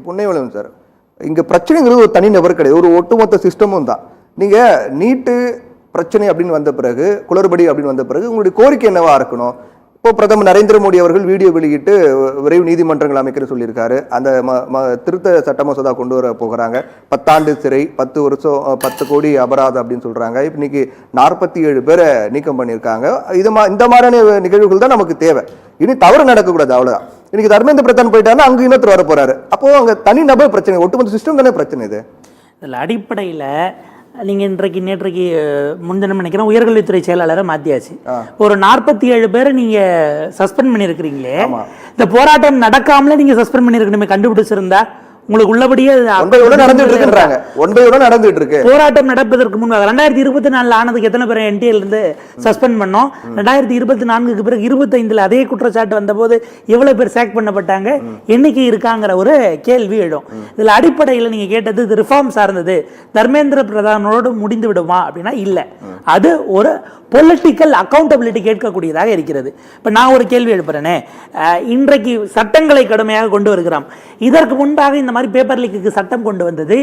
பொன்னைவளவன் sir, இங்கே பிரச்சனைங்கிறது ஒரு தனி நபர் கிடையாது, ஒரு ஒட்டுமொத்த சிஸ்டமும் தான். நீங்கள் நீட்டு பிரச்சனை அப்படின்னு வந்த பிறகு, குளறுபடி அப்படின்னு வந்த பிறகு உங்களுடைய கோரிக்கை என்னவா இருக்கணும்? இப்போ பிரதமர் நரேந்திர மோடி அவர்கள் வீடியோ வெளியிட்டு விரைவு நீதிமன்றங்கள் அமைக்கிற சொல்லியிருக்காரு. அந்த திருத்த சட்ட மசோதா கொண்டு வர போகிறாங்க. 10 ஆண்டு சிறை, 10 வருஷம், 10 கோடி அபராதம் அப்படின்னு சொல்றாங்க. இப்போ இன்னைக்கு 47 பேரை நீக்கம் பண்ணியிருக்காங்க. இந்த மாதிரியான நிகழ்வுகள் தான் நமக்கு தேவை. இனி தவறு நடக்கக்கூடாது, அவ்வளவுதான். இன்னைக்கு தர்மேந்திர பிரதான் போயிட்டாருன்னா அங்க இன்னொருத்தர் வர போறாரு. அப்போ அங்க தனி நபர் பிரச்சனை, ஒட்டுமொத்த சிஸ்டம் தானே பிரச்சனை. இது இதில் அடிப்படையில் நீங்கள் நேற்றைக்கு முன்தினம் நினைக்கிறேன் உயர்கல்வித்துறை செயலாளரை மாற்றியாச்சு. ஒரு 47 பேரை நீங்கள் சஸ்பெண்ட் பண்ணியிருக்கிறீங்களே, இந்த போராட்டம் நடக்காமலே நீங்கள் சஸ்பெண்ட் பண்ணியிருக்கணுமே, கண்டுபிடிச்சிருந்தா உங்களுக்கு உள்ளபடியே நடந்துட்டு இருக்கு. போராட்டம் நடப்பதற்கு முன்பாக 2024 ஆனதுக்கு எத்தனை பேர் என்டிஏல இருந்து சஸ்பெண்ட் பண்ணோம்? 2024க்கு பிறகு 25ல் அதே குற்றச்சாட்டு வந்த போது எவ்வளவு பேர் சேக் பண்ணப்பட்டாங்க, எண்ணிக்கை இருக்காங்கிற ஒரு கேள்வி எழும். இதுல அடிப்படையில் நீங்க கேட்டது இது ரிஃபார்ம் சார்ந்தது, தர்மேந்திர பிரதானோடு முடிந்து விடுமா அப்படின்னா இல்ல. அது ஒரு பொலிட்டிக்கல் அக்கௌண்டபிலிட்டி கேட்கக்கூடியதாக இருக்கிறது. இப்ப நான் ஒரு கேள்வி எழுப்புறேனே, இன்றைக்கு சட்டங்களை கடுமையாக கொண்டு வருகிறோம். இதற்கு முன்பாக இந்த மாதிரி பேப்பர் லீக்கு சட்டம் கொண்டு வந்தது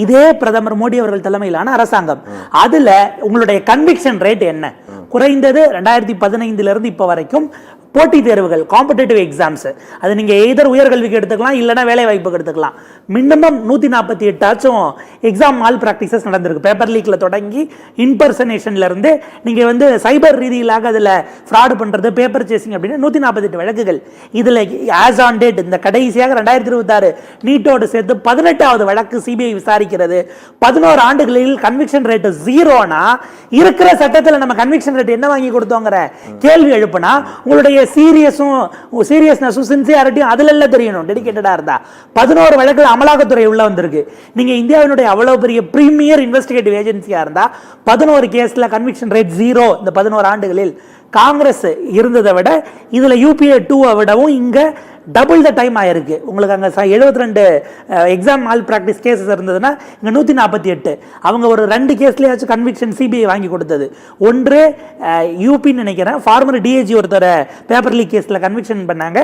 இதே பிரதமர் மோடி அவர்கள் தலைமையிலான அரசாங்கம். அதுல உங்களுடைய கன்விக்ஷன் ரேட் என்ன? குறைந்தது 2015 இருந்து இப்ப வரைக்கும் போட்டித் தேர்வுகள், காம்படிட்டிவ் எக்ஸாம்ஸ், அது நீங்க எய்தர் உயர்கல்விக்கு எடுத்துக்கலாம் இல்லைன்னா வேலை வாய்ப்புக்கு எடுத்துக்கலாம். மினிமம் 148 ஆச்சும் எக்ஸாம் மால் பிராக்டிசஸ் நடந்திருக்கு. பேப்பர் லீக்ல தொடங்கி இன்பர்சனேஷன்ல இருந்து நீங்க சைபர் ரீதியிலாக அதுல ஃப்ராட் பண்றது, பேப்பர் சேசிங் அப்படின்னு 148 வழக்குகள். இதுல ஆஸ் ஆன் டேட் இந்த கடைசியாக 2026 நீட்டோடு சேர்த்து 18வது வழக்கு சிபிஐ விசாரிக்கிறது. 11 ஆண்டுகளில் கன்விக்ஷன் ரேட் 0னா இருக்கிற சட்டத்தில் நம்ம கன்விக்ஷன் ரேட் என்ன வாங்கி கொடுத்தோங்கிற கேள்வி எழுப்புனா உங்களுடைய சீரியஸ்னஸும் சின்சியாரிட்டியும் அதுல எல்லாம் தெரியணும். டெடிகேட்டடா இருந்தா 11 வழக்குகள் அமலாக்கத்துறை உள்ள வந்திருக்கு. நீங்க இந்தியாவினுடைய அவ்வளவு பெரிய பிரீமியர் இன்வெஸ்டிகேட்டிவ் ஏஜென்சியா இருந்தா 11 கேஸ்ல கன்விக்ஷன் ரேட் 0. இந்த 11 ஆண்டுகளில் காங்கிரஸ் இருந்ததை விட இதுல UPA 2 விடவும் இங்க டபுள் த டைம் ஆயிருக்கு. உங்களுக்கு அங்கே 72 எக்ஸாம் மால் பிராக்டிஸ் கேசஸ் இருந்ததுன்னா இங்கே 148. அவங்க ஒரு 2 கேஸ்லேயாச்சும் கன்விக்ஷன் சிபிஐ வாங்கி கொடுத்தது. ஒன்று யூபின்னு நினைக்கிறேன், ஃபார்மர் டிஏஜி ஒருத்தர் பேப்பர் லீக் கேஸில் கன்விக்ஷன் பண்ணாங்க.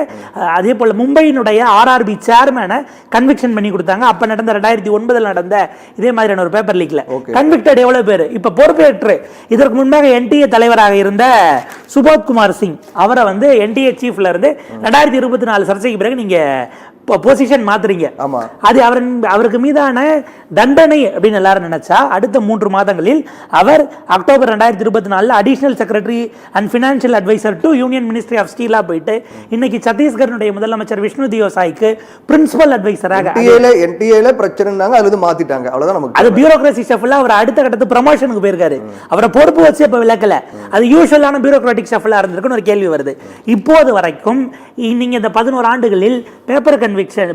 அதே போல் மும்பையினுடைய RRB சேர்மேனை கன்விக்ஷன் பண்ணி கொடுத்தாங்க. அப்போ நடந்த 2009 நடந்த இதே மாதிரியான ஒரு பேப்பர் லீக்ல கன்விக்டட் எவ்வளோ பேர். இப்போ பொறுப்பேற்று இதற்கு முன்பாக NTA தலைவராக இருந்த சுபோத் குமார் சிங் அவரை NTA சீஃப்ல இருந்து 2024 சர்ச்சைக்கு பிறகு நீங்க பொசிஷன் மாத்துறீங்க. அது அவருக்கு மீதான தண்டனை அப்படின்னு எல்லாரும் நினைச்சா அடுத்த 3 மாதங்களில் அவர் October 2024 additional secretary and financial adviser to union ministry of ஸ்டீலா போயிட்டு இன்னைக்கு சத்தீஸ்கருடைய முதலமைச்சர் விஷ்ணு தியோ சாய்க்கு பிரின்சிபல் அட்வைசராக NTA பிரச்சனைனாங்க, அது மாத்திட்டாங்க. அவ்வளவுதான் நமக்கு. அது பியூரோக்ரசி ஷஃபிளா அவர் அடுத்த கட்டத்து ப்ரமோஷனுக்கு போயிருக்காரு. அவரை பொறுப்பு வச்சு இப்ப விளக்கல. அது யூசுவலான பியூரோக்ராட்டிக் ஷஃபிளா இருந்திருக்குன்னு ஒரு கேள்வி வருது. இப்போது வரைக்கும் நீங்க இந்த 11 ஆண்டுகளில்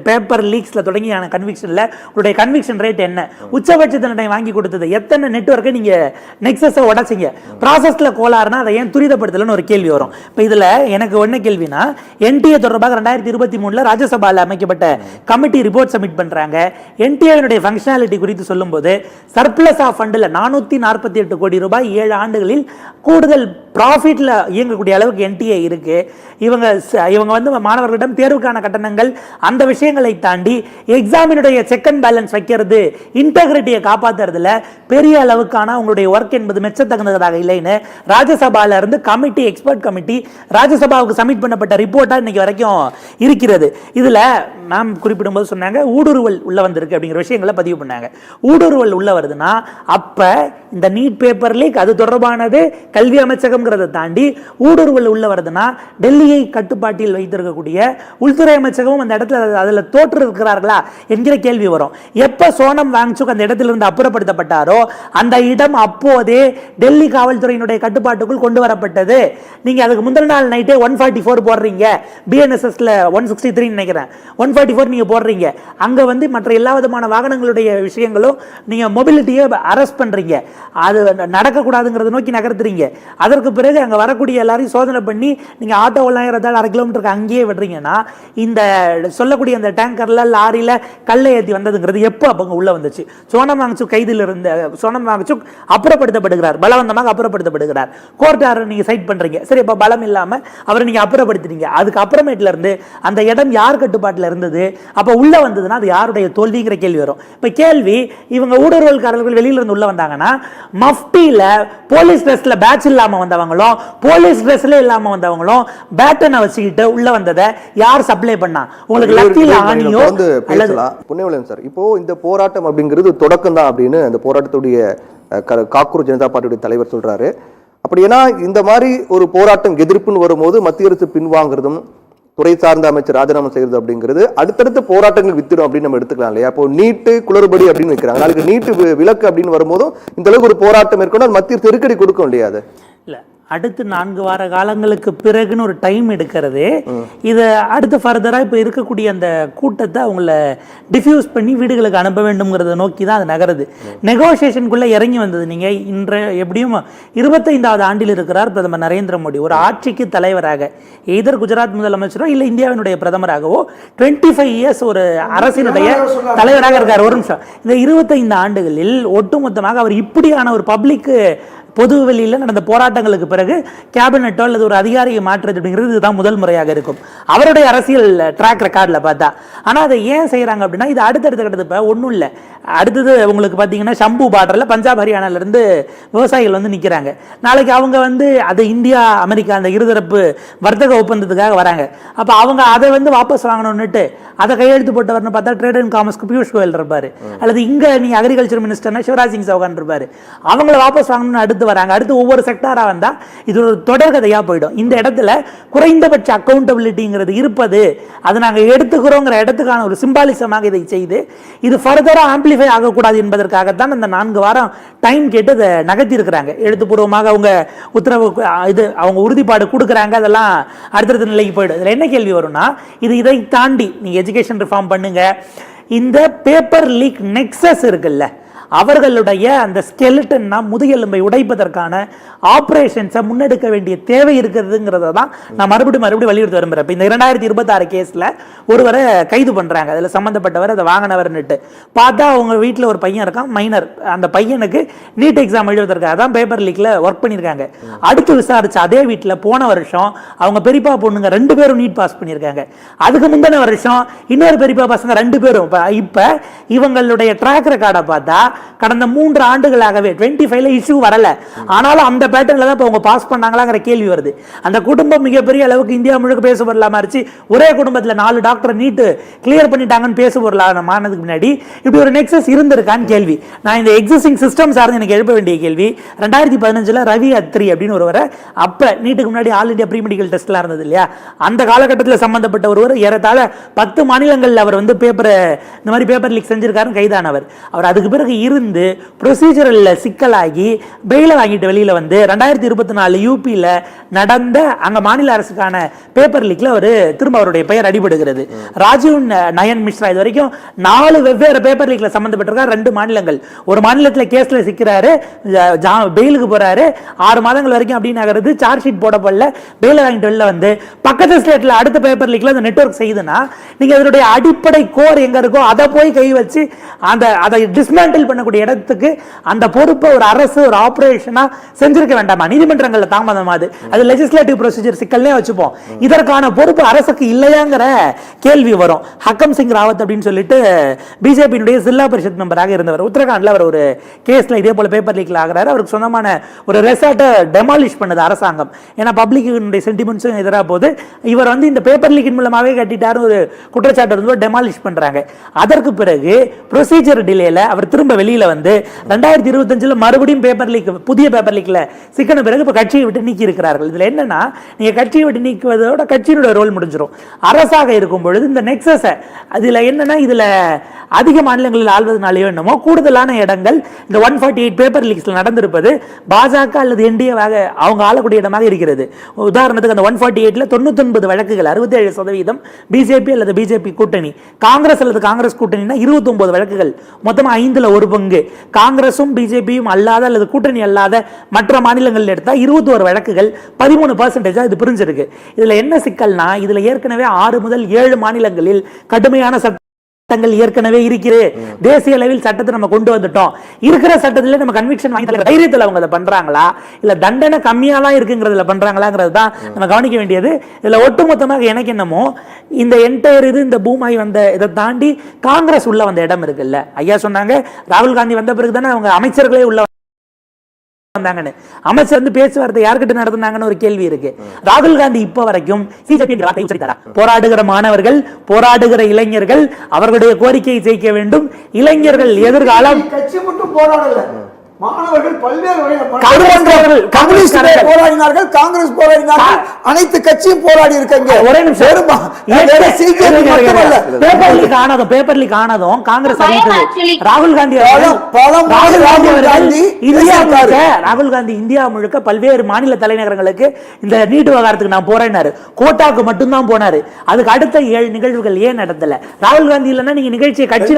பேப்பர் லீக்ஸ்ல தொடங்கியான கன்விக்ஷன்ல உங்களுடைய கன்விக்ஷன் ரேட் என்ன? உச்சபட்ச தண்டனை வாங்கி கொடுத்தது எத்தனை நெட்வொர்க்கை நீங்க நெக்ஸஸை உடைச்சிங்க? ப்ராசஸ்ல கோளாறுனா அதை ஏன் துரிதப்படுத்தலன்னு ஒரு கேள்வி வரும். இப்போ இதுல எனக்கு என்ன கேள்வினா, NTA தொடர்பாக 2023 ராஜ்யசபாவில் அமைக்கப்பட்ட கமிட்டி ரிப்போர்ட் சப்மிட் பண்றாங்க. NTA ஃபங்க்ஷனாலிட்டி குறித்து சொல்லும்போது சர்ப்ளஸ் ஆஃப் ஃபண்டில் 448 கோடி ரூபாய் 7 ஆண்டுகளில் கூடுதல் ப்ராஃபிட்ல இயங்கக்கூடிய அளவுக்கு NTA இருக்கு. இவங்க மாணவர்களிடம் தேர்வுக்கான கட்டணங்கள் அந்த விஷயங்களை தாண்டி எக்ஸாமினுடைய செக் அண்ட் பேலன்ஸ் வைக்கிறது, இன்டெகிரிட்டியை காப்பாத்துறதுல பெரிய அளவுக்கான உங்களுடைய ஒர்க் என்பது மெச்சத்தகுந்ததாக இல்லைன்னு ராஜ்யசபால இருந்து கமிட்டி, எக்ஸ்பர்ட் கமிட்டி ராஜ்யசபாவுக்கு சப்மிட் பண்ணப்பட்ட ரிப்போர்ட்டா இன்னைக்கு வரைக்கும் இருக்கிறது. இதுல மேம் குறிப்பிடும்போது சொன்னாங்க ஊடுருவல் உள்ள வந்திருக்கு அப்படிங்கிற விஷயங்களை பதிவு பண்ணாங்க. ஊடுருவல் உள்ள வருதுன்னா அப்ப இந்த நீட் பேப்பர் லீக் அது தொடர்பானது கல்வி அமைச்சகம்ங்கிறத தாண்டி ஊடுருவல் உள்ள வருதுன்னா டெல்லியை கட்டுப்பாட்டில் வைத்திருக்கக்கூடிய உள்துறை அமைச்சகமும் அந்த இடத்துல அதில் தோற்று இருக்கிறார்களா என்கிற கேள்வி வரும். எப்ப சோனம் வாங்சுக் அந்த இடத்திலிருந்து அப்புறப்படுத்தப்பட்டாரோ அந்த இடம் அப்போதே டெல்லி காவல்துறையினுடைய கட்டுப்பாட்டுக்குள் கொண்டு வரப்பட்டது. நீங்க அதுக்கு முந்தின நாள் நைட்டே 144 போடுறீங்க, BNSSல 163 நினைக்கிறேன், 144 நீங்க போடுறீங்க. அங்க மற்ற எல்லா விதமான வாகனங்களுடைய விஷயங்களும் நீங்க மொபிலிட்டியை அரெஸ்ட் பண்றீங்க. அது நடக்கக்கூடாதுங்கிறத நோக்கி நகர்த்துறீங்க. அதற்கு பிறகு அங்கே வரக்கூடிய எல்லாரையும் சோதனை பண்ணி நீங்கள் ஆட்டோவெல்லாம் ஏறதால் 1/2 கிலோமீட்டருக்கு அங்கேயே விடுறீங்கன்னா இந்த சொல்லக்கூடிய அந்த டேங்கரில் லாரியில் கல்லை ஏற்றி வந்ததுங்கிறது எப்போ அப்போ உள்ளே வந்துச்சு? சோனம் வாங்சுக் கைதில் இருந்த சோனம் வாங்சுக் அப்புறப்படுத்தப்படுகிறார், பலவந்தமாக அப்புறப்படுத்தப்படுகிறார். கோர்ட் ஆர்டர் நீங்கள் சைட் பண்ணுறீங்க, சரி இப்போ பலம் இல்லாமல் அவரை நீங்கள் அப்புறப்படுத்துறீங்க. அதுக்கு அப்புறமேட்டில் இருந்து அந்த இடம் யார் கட்டுப்பாட்டில் இருந்தது, அப்போ உள்ளே வந்ததுன்னா அது யாருடைய தோல்விங்கிற கேள்வி வரும். இப்போ கேள்வி, இவங்க ஊடுருவல்காரர்கள் வெளியில இருந்து உள்ள வந்தாங்கன்னா மஃப்டியில் போலீஸ் ட்ரெஸ்ல பேட்ச் இல்லாமல் வந்தவங்களும் போலீஸ் ட்ரெஸ்ல இல்லாமல் வந்தவங்களும் பேட்டனை வச்சுக்கிட்டு உள்ள வந்ததை யார் சப்ளை பண்ணா? உங்களுக்கு லத்தியில் ஆணியோ அல்லது புண்ணியவளன் சார், இப்போ இந்த போராட்டம் அப்படிங்கிறது தொடக்கம் தான் அப்படின்னு அந்த போராட்டத்துடைய காக்கூர் ஜனதா பார்ட்டியுடைய தலைவர் சொல்றாரு. அப்படின்னா இந்த மாதிரி ஒரு போராட்டம் எதிர்ப்புன்னு வரும்போது மத்திய அரசு பின்வாங்கிறதும் துறை சார்ந்த அமைச்சர் ராஜினாமா செய்யறது அப்படிங்கிறது அடுத்தடுத்த போராட்டங்கள் வித்திடும் அப்படின்னு நம்ம எடுத்துக்கலாம் இல்லையா? அப்போ நீட்டு குளறுபடி அப்படின்னு வைக்கிறாங்க, நாளைக்கு நீட்டு விலக்கு அப்படின்னு வரும்போதும் இந்த அளவுக்கு ஒரு போராட்டம் மேற்கொண்டு மத்திய அரசு நெருக்கடி கொடுக்கும் இல்லையா? அது இல்லை, அடுத்து 4 வார காலங்களுக்கு பிறகுன்னு ஒரு டைம் எடுக்கிறது. இதை அடுத்து ஃபர்தராக இப்போ இருக்கக்கூடிய அந்த கூட்டத்தை அவங்கள டிஃப்யூஸ் பண்ணி வீடுகளுக்கு அனுப்ப வேண்டும்ங்கிறத நோக்கி தான் அது நகருது. நெகோசியேஷனுக்குள்ளே இறங்கி வந்தது. நீங்கள் எப்படியும் 25வது ஆண்டில் இருக்கிறார் பிரதமர் நரேந்திர மோடி. ஒரு ஆட்சிக்கு தலைவராக எதர் குஜராத் முதலமைச்சரோ இல்லை இந்தியாவினுடைய பிரதமராகவோ 25 இயர்ஸ் ஒரு அரசினுடைய தலைவராக இருக்கார். ஒரு நிமிஷம், இந்த 25 ஆண்டுகளில் ஒட்டுமொத்தமாக அவர் இப்படியான ஒரு பப்ளிக்கு பொது வெளியில் நடந்த போராட்டங்களுக்கு பிறகு கேபினட்டோ அல்லது ஒரு அதிகாரியை மாற்றுறது அப்படிங்கிறது இதுதான் முதல் முறையாக இருக்கும் அவருடைய அரசியல் ட்ராக் ரெக்கார்டில் பார்த்தா. ஆனால் அதை ஏன் செய்கிறாங்க அப்படின்னா இது அடுத்தடுத்த கட்டத்து இப்போ ஒன்றும் இல்லை. அடுத்தது உங்களுக்கு பார்த்தீங்கன்னா ஷம்பு பார்டரில் பஞ்சாப் ஹரியானாலேருந்து விவசாயிகள் வந்து நிற்கிறாங்க. நாளைக்கு அவங்க வந்து அது இந்தியா அமெரிக்கா அந்த இருதரப்பு வர்த்தக ஒப்பந்தத்துக்காக வராங்க. அப்போ அவங்க அதை வந்து வாபஸ் வாங்கணும்னுட்டு அதை கையெழுத்து போட்டவர்னு பார்த்தா ட்ரேட் அண்ட் காமர்ஸ்க்கு பியூஷ் கோயல் இருப்பார், அல்லது இங்கே நீ அக்ரிகல்ச்சர் மினிஸ்டர்னா சிவராஜ் சிங் சௌகான் இருப்பார். அவங்கள வாபஸ் வாங்கணும்னு அடுத்து வராங்க. அடுத்து ஒவ்வொரு செக்டாரா வந்தா இது ஒரு தொடர்கதையா போயிடும். இந்த இடத்துல குறைந்தபட்ச அக்கௌண்டபிலிட்டிங்கிறது இருப்பது, அது நாங்க எடுத்துக்கிறோங்கிற இடத்துக்கான ஒரு சிம்பாலிசமாக இதை செய்து இது ஃபர்தரா ஆம்பிளிஃபை ஆகக்கூடாது என்பதற்காகத்தான் அந்த 4 வாரம் டைம் கேட்டு அதை நகர்த்தி இருக்கிறாங்க. எழுத்துப்பூர்வமாக அவங்க உத்தரவு இது அவங்க உறுதிப்பாடு கொடுக்குறாங்க. அதெல்லாம் அடுத்தடுத்த நிலைக்கு போயிடும். இதில் என்ன கேள்வி வரும்னா, இதை தாண்டி நீங்க எஜுகேஷன் ரிஃபார்ம் பண்ணுங்க, இந்த பேப்பர் லீக் நெக்ஸஸ் இருக்குல்ல, அவர்களுடைய அந்த ஸ்கெலிட்டன்னா முதுகெலும்பை உடைப்பதற்கான ஆப்ரேஷன்ஸை முன்னெடுக்க வேண்டிய தேவை இருக்கிறதுங்கிறத தான் நான் மறுபடியும் வலியுறுத்த விரும்புகிறேன். இப்போ இந்த 2026 கேஸில் ஒருவரை கைது பண்ணுறாங்க, அதில் சம்மந்தப்பட்டவர் அதை வாங்கினவர்னுட்டு பார்த்தா அவங்க வீட்டில் ஒரு பையன் இருக்கான், மைனர். அந்த பையனுக்கு நீட் எக்ஸாம் எழுதுவதற்காக தான் பேப்பர் லீக்கில் ஒர்க் பண்ணியிருக்காங்க. அடுத்து விசாரிச்சு அதே வீட்டில் போன வருஷம் அவங்க பெரியப்பா பொண்ணுங்க 2 பேரும் நீட் பாஸ் பண்ணியிருக்காங்க. அதுக்கு முந்தின வருஷம் இன்னொரு பெரியப்பா பசங்க 2 பேரும். இப்போ இவங்களுடைய ட்ராக் ரெக்கார்டை பார்த்தா கடந்த 3 ஆண்டுகளாகவே 25ல இஷ்யூ வரல. ஆனாலும் அந்த பேட்டர்ன்ல தான் அவங்க பாஸ் பண்ணாங்களாங்கிற கேள்வி வருது. அந்த குடும்பம் மிகப்பெரிய அளவுக்கு இந்தியா முழுக்க பேச பொருளாம இருந்துச்சு. ஒரே குடும்பத்தில் 4 டாக்டர் நீட் கிளியர் பண்ணிட்டாங்கன்னு பேச பொருளானதுக்கு முன்னாடி இப்படி ஒரு நெக்ஸஸ் இருந்திருக்கான்னு கேள்வி. நான் இந்த எக்ஸிஸ்டிங் சிஸ்டம் சார்ந்து எனக்கு எழுப்ப வேண்டிய கேள்வி. 2015ல் ரவி அத்ரி அப்படின்னு ஒருவரை, அப்ப நீட்டுக்கு முன்னாடி ஆல் இந்தியா ப்ரீ மெடிக்கல் டெஸ்ட்லாம் இருந்தது இல்லையா, அந்த காலகட்டத்தில் சம்பந்தப்பட்ட ஒருவர் ஏறத்தாழ 10 மாநிலங்களில் அவர் வந்து இந்த மாதிரி பேப்பர் லீக் செஞ்சிருக்காருன்னு கைதானவர். அவர் அதுக்கு பிறகு இருந்து ப்ரொசீஜரல்ல சிக்கலாகி பெயில வாங்கிட்டு வெளியில வந்து 2024 யூபியில் நடந்த அங்க மாநில அரசுக்கான பேப்பர் லீக்ல அவர் திரும்ப அவருடைய பெயர் அடிபடுகிறது. ராஜீவ் நயன் மிஸ்ரா இது வரைக்கும் 4 வெவ்வேறு பேப்பர் லீக்ல சம்பந்தப்பட்டிருக்கார். 2 மாநிலங்கள். ஒரு மாநிலத்தில் கேஸ்ல சிக்கிறாரு, பெயிலுக்கு போறாரு, 6 மாதங்கள் வரைக்கும் அப்படின்னு ஆகிறது. சார்ஜ் ஷீட் போடப்படல, பெயில வாங்கிட்டு வெளில வந்து பக்கத்து ஸ்டேட்ல அடுத்த பேப்பர் லீக்ல அந்த நெட்வொர்க் செய்யுதுன்னா நீங்க அதனுடைய அடிப்படை கோர் எங்க இருக்கோ அதை போய் கை வச்சு அதை டிஸ்மேண்டில் பண்ணக்கூடிய இடத்துக்கு அந்த பொறுப்பை ஒரு அரசு ஒரு ஆபரேஷனா செஞ்சிருக்க வேண்டாமா? நீதிமன்றங்கள்ல தாமதமாது, அது லெஜிஸ்லேட்டிவ் ப்ரொசீஜர் சிக்கல்லே வச்சுப்போம். இதற்கான பொறுப்பு அரசுக்கு இல்லையாங்கிற கேள்வி வரும். ஹக்கம் சிங் ராவத் அப்படின்னு சொல்லிட்டு பிஜேபியினுடைய ஜில்லா பரிஷத் மெம்பராக இருந்தவர், உத்தரகாண்ட்ல அவர் ஒரு கேஸ்ல இதே போல பேப்பர் லீக்ல ஆகிறாரு. அவருக்கு சொந்தமான ஒரு ரெசார்ட்டை டெமாலிஷ் பண்ணுது அரசாங்கம். ஏன்னா பப்ளிக் சென்டிமெண்ட்ஸும் எதிராக போது இவர் வந்து இந்த பேப்பர் லீக்கின் மூலமாவே கட்டிட்டாரு ஒரு குற்றச்சாட்டு வந்து டெமாலிஷ் பண்றாங்க. அதற்கு பிறகு ப்ரொசீஜர் டிலேல அவர் திரும்ப வெளியில வந்து 2025ல் மறுபடியும் பேப்பர் லீக் புதிய பேப்பர் லீக்ல சிக்கன பிறகு இப்ப கட்சியை விட்டு நீக்கி இருக்கிறார்கள். இதுல என்னன்னா, நீங்க கட்சியை விட்டு நீக்குவதோட கட்சியினுடைய ரோல் முடிஞ்சிடும். அரசாக இருக்கும் பொழுது இந்த நெக்ஸஸ் அதுல என்னன்னா, இதுல அதிக மாநிலங்களில் ஆள்வதனாலேயோ என்னமோ கூடுதலான இடங்கள் இந்த 148 பேப்பர் லீக்ஸ்ல நடந்திருப்பது பாஜக அல்லது என்டிஏவாக அவங்க ஆளக்கூடிய இடமாக இருக்கிறது. உதாரணத்துக்கு அந்த 148ல 99 வழக்குகள் 67% பிஜேபி அல்லது பிஜேபி கூட்டணி, காங்கிரஸ் அல்லது காங்கிரஸ் கூட்டணினா 29 வழக்குகள், மொத்தமா 5ல் 1 பங்கு. காங்கிரசும் பிஜேபியும் அல்லாத அல்லது கூட்டணி அல்லாத மற்ற மாநிலங்கள் எடுத்தா 21 வழக்குகள் 13% இது பிரிஞ்சிருக்கு. இதுல என்ன சிக்கல்னா, இதுல ஏற்கனவே 6 முதல் 7 மாநிலங்களில் கடுமையான சட்டங்கள் ஏற்கனவே இருக்கிறது. தேசிய அளவில் சட்டத்தை நம்ம கொண்டு வந்துட்டோம். இருக்கிற சட்டத்திலே நம்ம கன்விக்ஷன் வாங்கி தர தைரியத்தில் அவங்க அதை பண்றாங்களா, இல்ல தண்டனை கம்மியா தான் இருக்குங்கிறதுல பண்றாங்களாங்கிறது தான் நம்ம கவனிக்க வேண்டியது. இதுல ஒட்டுமொத்தமாக எனக்கு என்னமோ இந்த என்டையர் இந்த பூமாய் வந்த இதை தாண்டி காங்கிரஸ் உள்ள வந்த இடம் இருக்குல்ல. ஐயா சொன்னாங்க ராகுல் காந்தி வந்த பிறகு தானே அவங்க அமைச்சர்களே உள்ள வந்தாங்கன்னு. அமைச்சர் பேச்சுவார்த்தை யார்கிட்ட நடத்தினாங்கன்னு ஒரு கேள்வி இருக்கு. ராகுல் காந்தி இப்ப வரைக்கும் போராடுகிற மாணவர்கள், போராடுகிற இளைஞர்கள், அவர்களுடைய கோரிக்கையை ஜெயிக்க வேண்டும். இளைஞர்கள் எதிர்காலம் கட்சி மட்டும் போராடல, மாணவர்கள் பல்வேறு போராடினார்கள், காங்கிரஸ் போராடினார்கள், அனைத்து கட்சியும் போராடி இருக்காங்க. ஒரே நிமிஷம், பேப்பர்லீக் ஆனதும் காங்கிரஸ் அறிவித்தது. ராகுல் காந்தி இந்தியா முழுக்க பல்வேறு மாநில தலைநகரங்களுக்கு இந்த நீட் விவகாரத்துக்கு நான் போறேன்னாரு. கோட்டாக்கு மட்டும்தான் போனாரு. அதுக்கு அடுத்த 7 நிகழ்வுகள் ஏன் நடத்தல? ராகுல் காந்தி இல்லைன்னா நீங்க நிகழ்ச்சியை கட்சி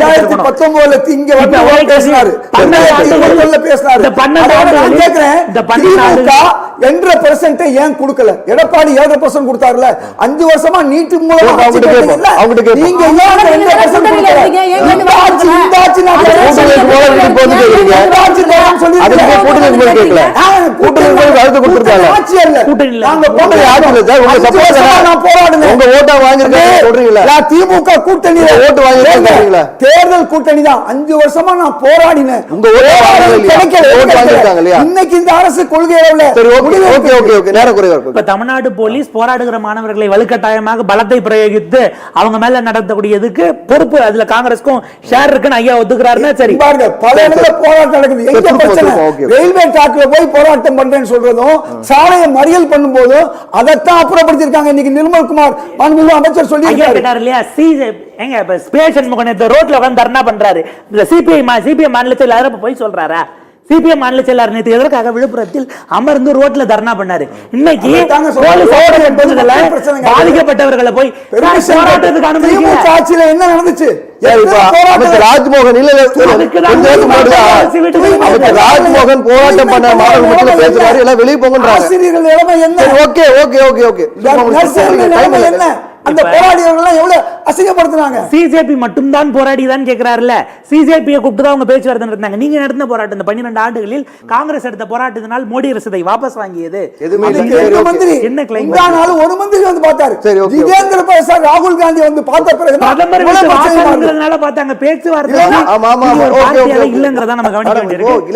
ஏன் கொடுக்கல? எடப்பாடி 7% கொடுத்தாருல, 5 வருஷமா நீட்டு மூலம் திமுக கூட்டணி தேர்தல் கூட்டணி தான் 5 வருஷமா நான் போராடினேன். இன்னைக்கு இந்த அரசு கொள்கை தமிழ்நாடு போலீஸ் போராடுகிற மாணவர்களை வலுக்கட்டாயமாக பலத்தை பிரயோகித்து அவங்க மேல நடத்தக்கூடியதுக்கு பொறுப்பு அதுல காங்கிரஸ்க்கும் ஷேர் இருக்குன்னு ஐயா ஒத்துக்கிறாருன்னா சரி. பாருங்க, பல இடத்துல போராட்டம் நடக்குது. எங்க பிரச்சனை? ரயில்வே ட்ராக்ல போய் போராட்டம் பண்றேன்னு சொல்றதும், சாலையை மறியல் பண்ணும் போதும் அதைத்தான் அப்புறப்படுத்தி இருக்காங்க. இன்னைக்கு நிர்மல்குமார் அமைச்சர் சொல்லி இல்லையா, ஸ்பேஷன் முகனத்தை ரோட்ல உட்கார்ந்து தர்ணா பண்றாரு. சிபிஎம் மாநிலத்தில் போய் சொல்றாரா? சிபிஎம் மாநில செயலாளர் நேற்று எதற்காக விழுப்புரத்தில் அமர்ந்து ரோட்ல தர்ணா பண்ணாரு. இன்னைக்கு பாதிக்கப்பட்டவர்களை போய் போராட்டத்துக்கு அனுமதிக்கல. ஆட்சியில என்ன நடந்துச்சு? ராஜ்மோகன் ராஜ்மோகன் போராட்டம் பண்ண மாணவர்கள் பேசுறாரு, எல்லாம் வெளியே போங்க. ஆசிரியர்கள் நிலைமை என்ன? ஓகே ஓகே ஓகே ஓகே என்ன? அந்த போராடியவர்கள் எவ்வளவு அசிங்கப்படுத்துறாங்க. சிஜேபி மட்டும் தான் போராடிதான் கேக்குறாருல்ல. சிஜேபியை கூப்பிட்டு தான் அவங்க பேச்சுவார்த்தை நடத்தினாங்க. நீங்க நடத்தின போராட்டம் இந்த 12 ஆண்டுகளில் காங்கிரஸ் எடுத்த போராட்டத்தினால் மோடி அரசை வாபஸ் வாங்கியது என்ன கிளைம்? ஒரு மந்திரி வந்து பார்த்தாரு. ஜிதேந்திர பிரசாத் ராகுல் காந்தி வந்து பார்த்த பிறகு பிரதமர் பார்த்தாங்க. பேச்சுவார்த்தை இல்லங்கிறதா நம்ம கவனிக்க வேண்டியிருக்கு.